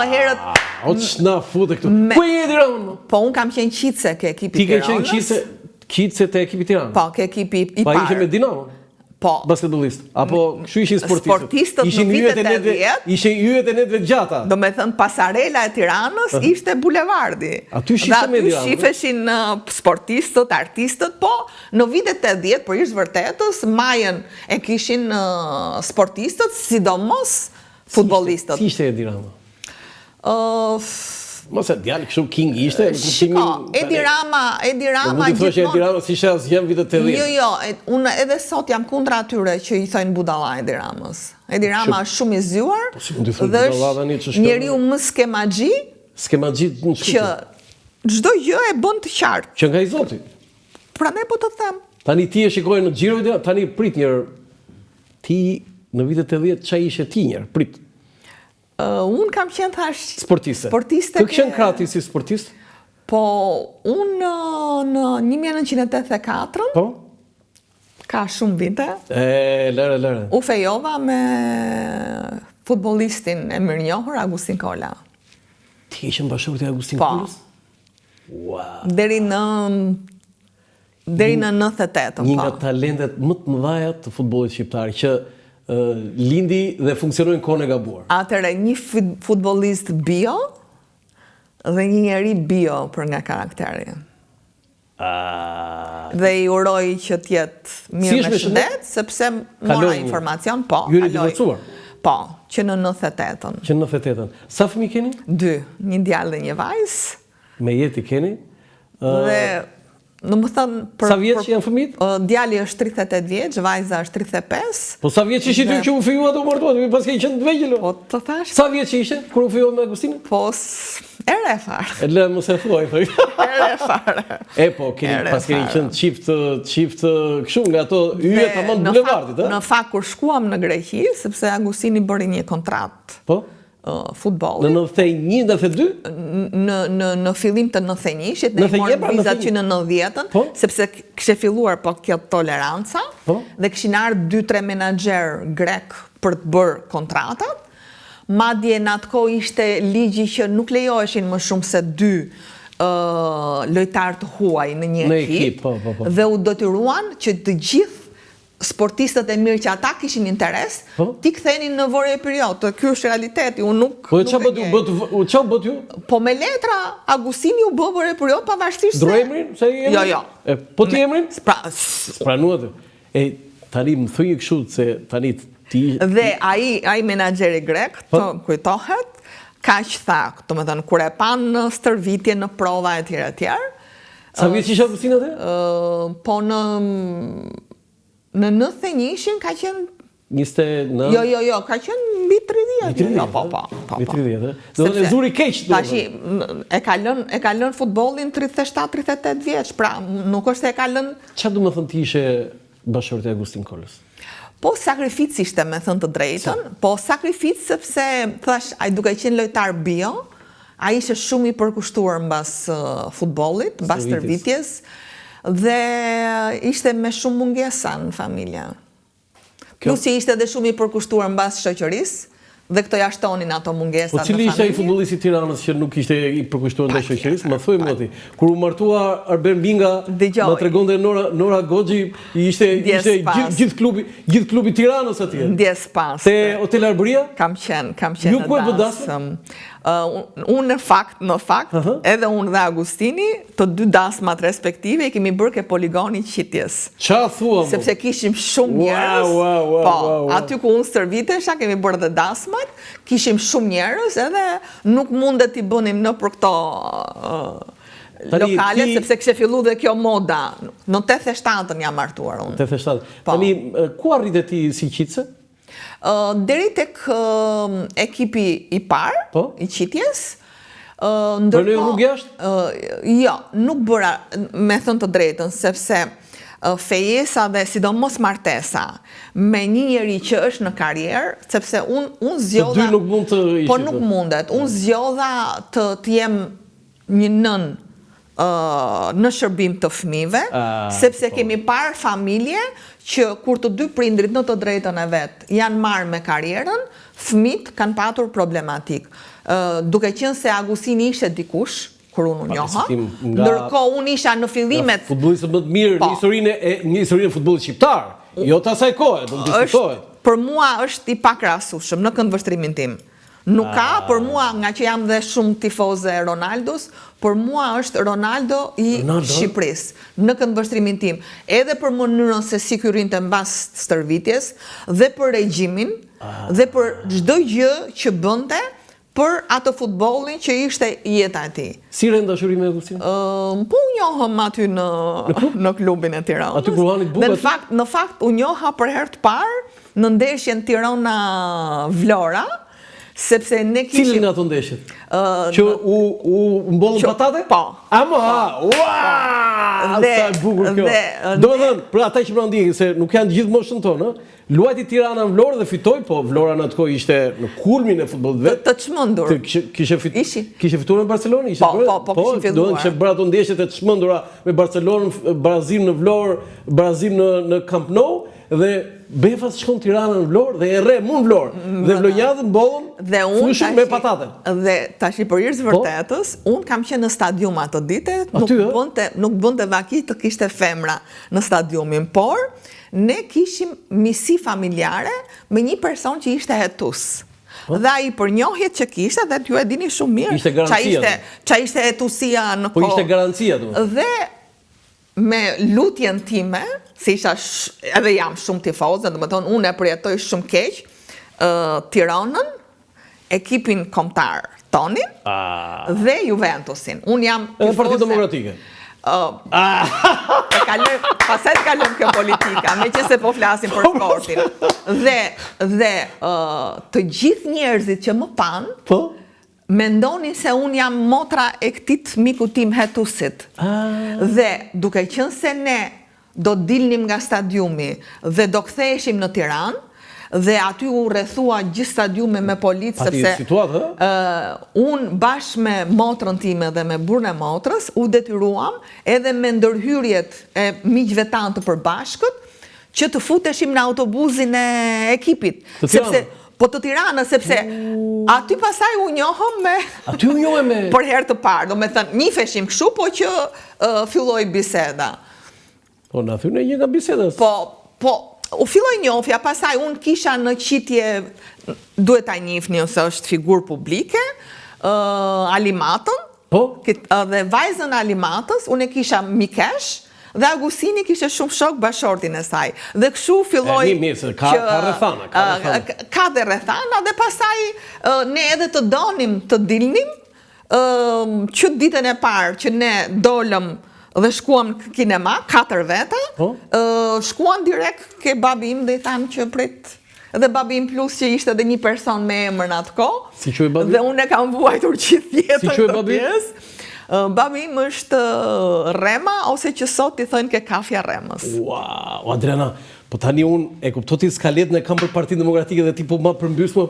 O që na fute këtu. Ku e Tirana? Po, unë kam qenë qitse ke ekipi Ti ke Tiranës. qenë qitse te ekipi Tirana? Po, ke ekipi i Pa parë. ishe me Dinamo? Po. Basketbollist. Apo kështu ishin sportistët? Sportistët në vitet e 10. Ishin yjet e netëve gjata. Do me thënë, pasarela e Tiranës ishte bulevardi. Aty shifte me Dhe Tiranën. aty shifeshin sportistët, artistët, po në vitet e 10, për ishtë vërtetës, majën e kishin sportistët, sidomos futbollistët. Si ishte e Tirana? Mos e djalë kështu king ishte. Shiko, Edi Rama Mund të thosh e Tirana si ishte asgjë në vitet e 10. Jo, unë edhe sot jam kundra atyre që i thojnë budalla Edi Ramës. Edi Rama është shumë i zgjuar dhe është njeriu më skemagji në që çdo gjë e bën të qartë. Që nga i Zoti. Prandaj po të them. Tani ti e shikoj në xhiro, tani prit njërë. Ti në vitet e 10 ç'a ishe ti njërë? Prit. Unë kam qenë thash sportiste. Të qenë krati si sportist? Po, unë në 1984, po? Ka shumë vite, lere. U fejova me futbollistin e mirënjohur Agustin Kola. Ti ishe në bashkëpunëtor të Agustin Kolës? Wow. Deri në 98. Një nga talentet më të mëdha të futbollit shqiptar që lindi dhe funksionojnë kohën e gabuar. Atëre, një futbollist bio dhe një njeri bio për nga karakteri. Dhe i uroj që t'jetë mirë me shëndet, sepse mora informacion, po. Ju jeni divorcuar? Po, që në 98-ën. Që në 98-ën. Sa fëmijë keni? 2, një djalë dhe një vajzë. Me jeti keni? Dhe në më thënë... Sa vjeç janë fëmijët? Djali është 38 vjeç, vajza është 35. Po sa vjeç ishi ty që u fijua të martuat, pas ke qenë të vegjël? Po të thash. Sa vjeç ishe kur u fijua me Agustinin? Po e re fare. E le mos e thuaj, thoj. E re fare. Po, pas keni qenë çift kështu nga ato yjet tamam bulevardit, Në fakt kur shkuam në Greqi, sepse Agustini bëri një kontratë. Po? Futbollit. Në 91, 92? Në fillim të 91-shit, ne morëm vizat që në 90-ën, sepse kishte filluar po kjo toleranca, dhe kishin ardhur 2-3 menaxher grek për të bërë kontratat. Madje në atë kohë ishte ligji që nuk lejoheshin më shumë se 2 lojtarë të huaj në një ekip, dhe u detyruan që të gjithë sportistët e mirë që ata kishin interes, ti ktheni në vore e period. Ky është realiteti, unë nuk... Po qa bët ju? Po me letra, Agustini u bë vore e period, pavarësisht se... Dro emrin? Jo. Po ti emrin? Pranuat. Tani më thuj kështu se tani ti... Dhe ai menaxheri grek, të kujtohet, kaq tha, do të thënë, kur e pan në stërvitje në prova e tjera. Sa vjeç ishe Agustini atë? Po në 91-shin ka qenë... 29? Jo, ka qenë mbi 30. Po. Mbi 30, do të zuri keq. Tashi, e ka lënë futbollin 37-38 vjeç, pra nuk është se e ka lënë... Çfarë do të thënë ti ishe bashkëpunëtor të Agustin Kolës? Po sakrificë ishte, me thënë të drejtën, po sakrificë sepse, thash, ai duke qenë lojtar bio, ai ishte shumë i përkushtuar mbas futbollit, mbas stërvitjes, dhe ishte me shumë mungesa në familja. Plus që ishte dhe shumë i përkushtuar mbas shoqërisë, dhe këto jashtonin ato mungesat në familje. Po cili ishte ai futbollisti i Tiranës që nuk ishte i përkushtuar ndaj shoqërisë? Më thuaj moti. Kur u martua Arben Binga, më tregonte Nora Goxhi, ishte gjithë klubi Tiranës atje. Ndjes pas. Te Hotel Arbëria? Kam qenë ju ku e dasëm? Unë në fakt, edhe unë dhe Agustini, të 2 dasmat respektive, i kemi bërë ke poligoni qitjes. Qa thua? Sepse kishim shumë njerëz, aty ku unë stërvitesha, kemi bërë dhe dasmat, kishim shumë njerëz, edhe nuk mundet t'i bënim në për këto lokalet, sepse kështë fillu dhe kjo moda. Në 87-ën jam martuar unë. 87. Tani, ku arrite ti si qitse? Deri tek ekipi i parë, i qitjes. Për në rrugë jashtë? Jo, nuk bëra, me thënë të drejtën, sepse fejesa dhe sidomos martesa me një njeri që është në karierë, sepse unë zgjodha... Të dy nuk mund të ishte? Po nuk mundet. Unë zgjodha të jem një nën në shërbim të fëmijëve, sepse kemi parë familje që kur të 2 prindrit në të drejtën e vetë janë marrë me karierën, fëmijët kanë patur problematik. duke qenë se Agustini ishte dikush, kur unë njoha, ndërkohë unë isha në fillimet... Futbollistët më të mirë në historinë e futbollit shqiptar, jo të asaj kohe, do të diskutohet. Për mua është i pakrahasueshëm në këndvështrimin tim. Nuk ka, për mua, nga që jam dhe shumë tifoze Ronaldos, për mua është Ronaldo i Shqipërisë, në këndvështrimin tim. Edhe për mënyrën se si ky rrinte mbas stërvitjes, dhe për regjimin, dhe për çdo gjë që bënte për atë futbollin që ishte jeta e tij. Si rend dashuri me Agustin? Po u njohëm aty në klubin e Tiranës. Aty kur hani buka. Në fakt u njoha për herë të parë në ndeshjen Tirana-Vlora, sepse ne kishim... Cilën nga të ndeshjet? Që u mbollën patate? Po. Ama, sa e bukur kjo. Do me thënë, për ata që më ndjekin, se nuk janë gjithë moshën tonë, luajti Tirana në Vlorë dhe fitoj, po Vlora në atë kohë ishte në kulmin e futbollit vet. Të çmendur. Kishe fituar me Barcelonë? Po, kishin fituar. Do kishe bërë ato ndeshjet e të çmendura me Barcelonën, Brazil në Vlorë, Brazil në Camp Nou, dhe Befas shkon Tirana në Vlorë dhe e rre mund Vlorë. Dhe vlonjatët mbollën fushën me patate. Dhe tash për hir të vërtetës, unë kam qenë në stadium ato ditë, nuk bënte vaki të kishte femra në stadiumin, por ne kishim misi familjare me një person që ishte hetus. Dhe ai përnjohjet që kishte, dhe ju e dini shumë mirë, ishte garancia. Qa ishte hetusia në kohë. Po ishte garancia, dhe me lutjen time, si isha edhe jam shumë tifoze, do të thonë unë e përjetoj shumë keq Tiranën, ekipin kombëtar tonin dhe Juventusin. Unë jam tifoze. Edhe Partitë Demokratike. Pastaj të kalojmë kjo politika, me që se po flasim për sportin. Dhe të gjithë njerëzit që më panë, mendonin se unë jam motra e këtit miku tim hetusit. Dhe duke qenë se ne do dilnim nga stadiumi dhe do ktheheshim në Tiranë, dhe aty u rrethua gjithë stadiumi me policë, sepse unë bashkë me motrën time dhe me burrën e motrës u detyruam edhe me ndërhyrjet e miqve tanë të përbashkët që të futeshim në autobusin e ekipit. Po të Tiranës, sepse aty pasaj u njohëm me... për herë të parë, do me thënë, njifeshim kështu, po që filloj biseda. Po, në thyrë një nga bisedës. Po, u filloj njofja, pasaj unë kisha në qitje, duhet ta njihni ose është figurë publike, Alimatën, dhe vajzën Alimatës, unë e kisha mikesh, dhe Agustini kishe shumë shok bashortin e saj. Dhe kështu filloj... Ka rrethana. Ka dhe rrethana, dhe pasaj ne edhe të donim të dilnim, që ditën e parë që ne dolëm dhe shkuam në kinema, 4 veta, shkuam direkt ke babi im dhe i thamë që prit, dhe babi im plus që ishte dhe një person me emër në atë kohë, si quaj babi? Dhe unë e kam vuajtur gjithë jetën si quaj babi? Babi im është Rema, ose që sot i thënë ke kafja Remës. Wow, Adriana, po tani unë e kuptoti skaletën e kam për Partinë Demokratike dhe ti po ma përmbys mua,